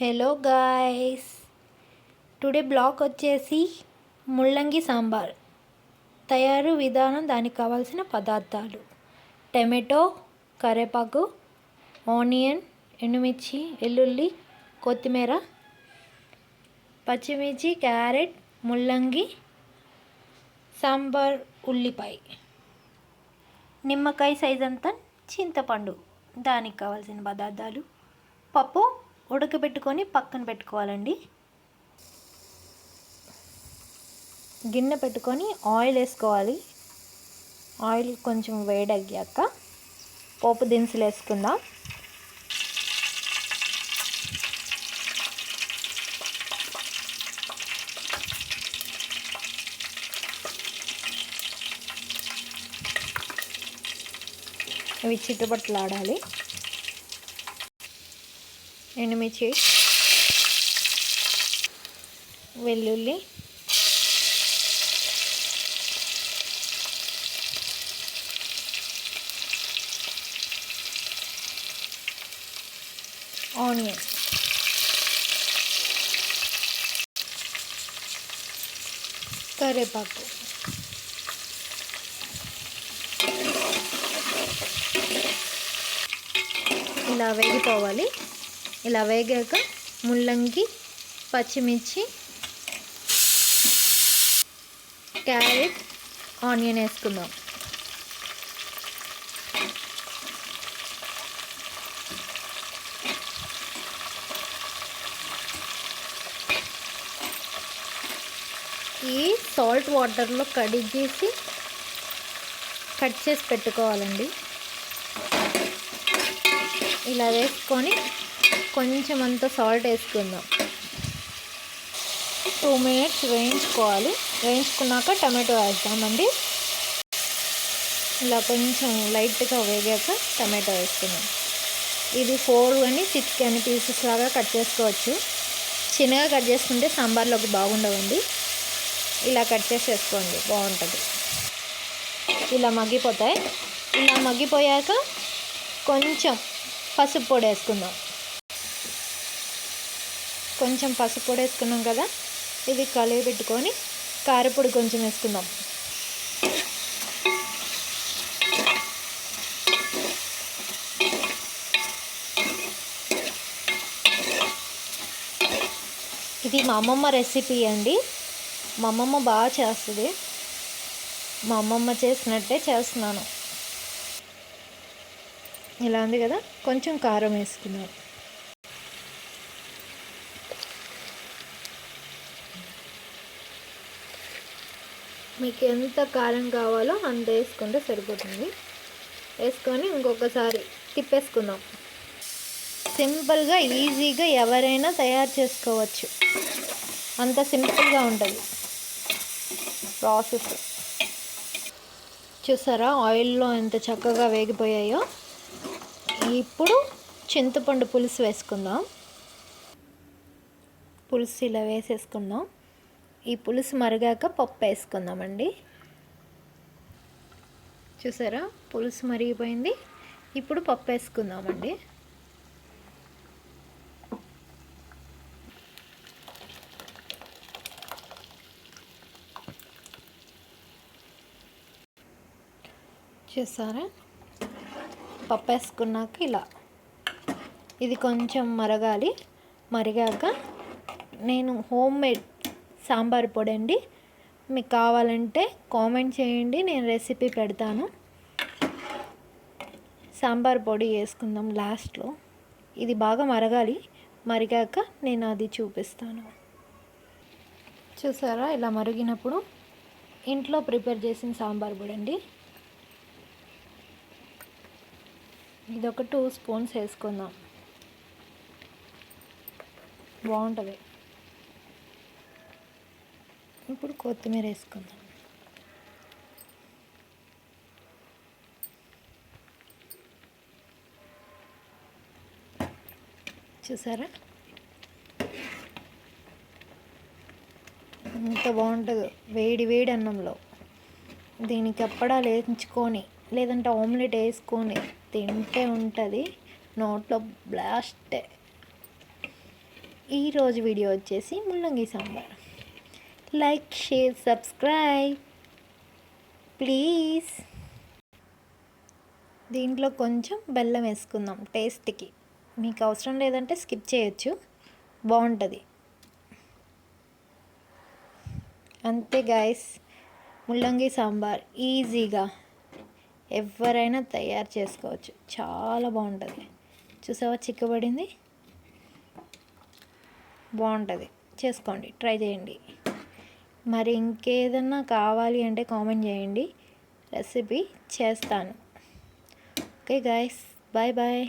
Hello guys, today blog వచ్చేసి ముల్లంగి సాంబార్ తయారు విధానం. దానికి కావాల్సిన పదార్థాలు: టమాటో, కరివేపాకు, ఆనియన్, ఎండుమిర్చి, వెల్లుల్లి, కొత్తిమీర, పచ్చిమిర్చి, క్యారెట్, ముల్లంగి, సాంబార్ ఉల్లిపాయ, నిమ్మకాయ సైజ్ అంతా చింతపండు. దానికి కావాల్సిన పదార్థాలు: పప్పు ఉడకబెట్టుకొని పక్కన పెట్టుకోవాలండి. గిన్నె పెట్టుకొని ఆయిల్ వేసుకోవాలి. ఆయిల్ కొంచెం వేడయ్యాక పోపు దినుసులు వేసుకుందాం. ఇవి చిట్టుపట్లాడాలి. ఎండుమిర్చి, వెల్లుల్లి, ఆనియన్, కరివేపాకు, ఇలా వేగిపోవాలి. ఇలా వేగాక ముల్లంగి, పచ్చిమిర్చి, క్యారెట్, ఆనియన్ వేసుకుందాం. ఈ సాల్ట్ వాటర్లో కడిగేసి కట్ చేసి పెట్టుకోవాలండి. ఇలా వేసుకొని కొంచెం అంత సాల్ట్ వేసుకుందాం. 2 మినిట్స్ వేయించుకోవాలి. వేయించుకున్నాక టమాటో వేద్దామండి. ఇలా కొంచెం లైట్గా వేగాక టమాటో వేసుకుందాం. ఇది 4 కానీ 6 కానీ పీసెస్ లాగా కట్ చేసుకోవచ్చు. చిన్నగా కట్ చేసుకుంటే సాంబార్లోకి బాగుండవండి. ఇలా కట్ చేసి వేసుకోండి, బాగుంటుంది. ఇలా మగ్గిపోతాయి. ఇలా మగ్గిపోయాక కొంచెం పసుపు పొడి వేసుకుందాం. కొంచెం పసుపు పొడి వేసుకున్నాం కదా, ఇది కలిపి పెట్టుకొని కారపొడి కొంచెం వేసుకుందాం. ఇది మా అమ్మమ్మ రెసిపీ అండి. మా అమ్మమ్మ బాగా చేస్తుంది. మా అమ్మమ్మ చేసినట్టే చేస్తున్నాను. ఇలా ఉంది కదా, కొంచెం కారం వేసుకుందాం. మీకు ఎంత కారం కావాలో అంత వేసుకుంటే సరిపోతుంది. వేసుకొని ఇంకొకసారి తిప్పేసుకుందాం. సింపుల్గా ఈజీగా ఎవరైనా తయారు చేసుకోవచ్చు. అంత సింపుల్గా ఉంటుంది ప్రాసెస్. చూసారా ఆయిల్లో ఎంత చక్కగా వేగిపోయాయో. ఇప్పుడు చింతపండు పులుసు వేసుకుందాం. పులుసు ఇలా వేసేసుకుందాం. ఈ పులుసు మరిగాక పప్పు వేసుకుందామండి. చూసారా పులుసు మరిగిపోయింది. ఇప్పుడు పప్పు వేసుకుందామండి. చూసారా పప్పు వేసుకున్నాక ఇలా ఇది కొంచెం మరగాలి. మరిగాక నేను హోమ్ మేడ్ సాంబార్ పొడి అండి, మీకు కావాలంటే కామెంట్ చేయండి, నేను రెసిపీ పెడతాను. సాంబార్ పొడి వేసుకుందాం లాస్ట్లో. ఇది బాగా మరగాలి. మరిగాక నేను అది చూపిస్తాను. చూసారా ఇలా మరిగినప్పుడు ఇంట్లో ప్రిపేర్ చేసిన సాంబార్ పొడి అండి. ఇది ఒక 2 స్పూన్స్ వేసుకుందాం, బాగుంటుంది. ఇప్పుడు కొత్తిమీర వేసుకుందాం. చూసారా ఎంత బాగుంటుందో వేడి వేడి అన్నంలో. దీనికి అప్పడాలు వేయించుకొని లేదంటే ఆమ్లెట్ వేసుకొని తింటే ఉంటుంది నోట్లో బ్లాస్టే. ఈరోజు వీడియో వచ్చేసి ముల్లంగి sambar. Like, share, subscribe please. దీంట్లో కొంచెం బెల్లం వేసుకుందాం టేస్ట్కి. మీకు అవసరం లేదంటే స్కిప్ చేయొచ్చు, బాగుంటుంది. అంతే గాయస్, ముల్లంగి సాంబార్ ఈజీగా ఎవరైనా తయారు చేసుకోవచ్చు. చాలా బాగుంటుంది. చూసావా చిక్కబడింది, బాగుంటుంది. చేసుకోండి, ట్రై చేయండి. మరి ఇంకేదన్నా కావాలి అంటే కామెంట్ చేయండి, రెసిపీ చేస్తాను. Okay guys, bye bye.